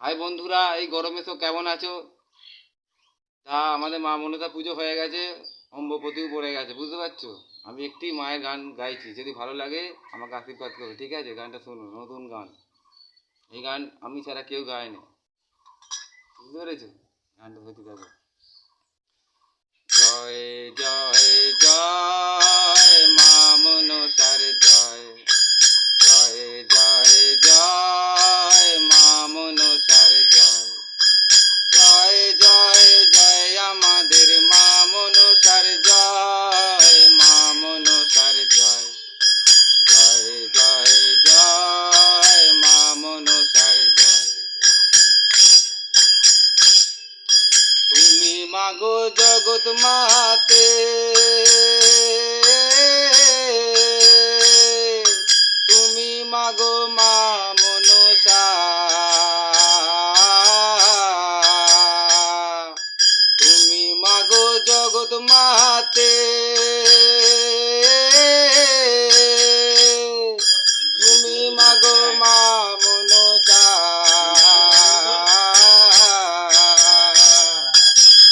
High বন্ধুরা, এই গরমে তো কেমন আছো? তা আমাদের মা মনসা পুজো হয়ে গেছে, অম্বপতিও পড়ে গেছে, বুঝতে পারছো? আমি একটি মায়ের গান গাইছি, যদি ভালো লাগে আমাকে আশীর্বাদ করো, ঠিক আছে? গানটা শুনো, নতুন গান। এই গান আমি ছাড়া কেউ গায় না, বুঝতে পেরেছো? গানটা হতে থাকো। জয় জয় জয় মা মনসার জয়, জয় জয় জয় মা মনসার জয়, জয় জয় জয় আমাদের মা মনসার জয়, মা মনসার জয়, জয় জয় জয় মা মনসার জয়। তুমি মাগো জগৎ মাতে, তুমি মাগো মা মনসা, তুমি মাগো জগৎ মাতে, তুমি মাগো মা মনসা,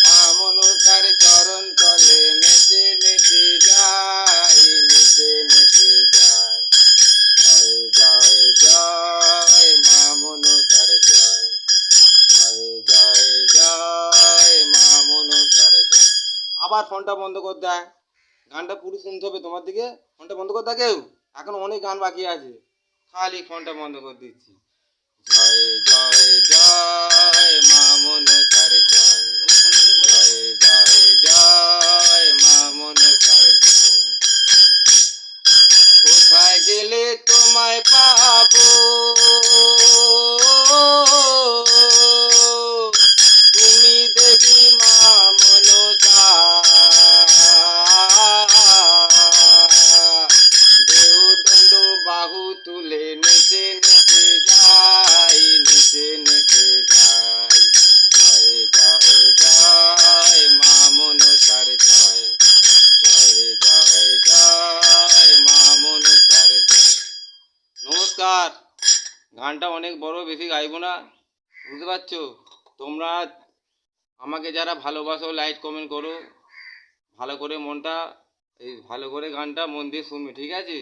মা মনসার চরণ তলে নেচে নেচে যায়, নেচে নেচে যায়। জয় জয় জয় মা মনসার জয়, জয় জয় জয় মা মনসার জয়। আবার ফোনটা বন্ধ করে দেয়, গানটা পুরো শুনতে হবে তোমার দিকে। ফোনটা বন্ধ করে দেয় কেউ, এখন অনেক গান বাকি আছে, খালি ফোনটা বন্ধ করে দিচ্ছি। জয় জয় জয় মা মনসার জয়, জয় জয় জয় মা মনসার জয়। কোথায় গেলে তোমায় পাবো, তুমি দেবী মা মনসা, দেউদণ্ড বাহু তুলে নেচে নেচে যাই, নেচে নেচে যাই। জয় জয় জয় মা মনসার জয়, জয় জয় জয় মা মনসার জয়। নমস্কার। গানটা অনেক বড়, বেশি গাইবো না, বুঝতে পারছো? তোমরা আমাকে যারা ভালোবাসো লাইক কমেন্ট করো, ভালো করে মনটা, এই ভালো করে গানটা মন দিয়ে শুনবে, ঠিক আছে?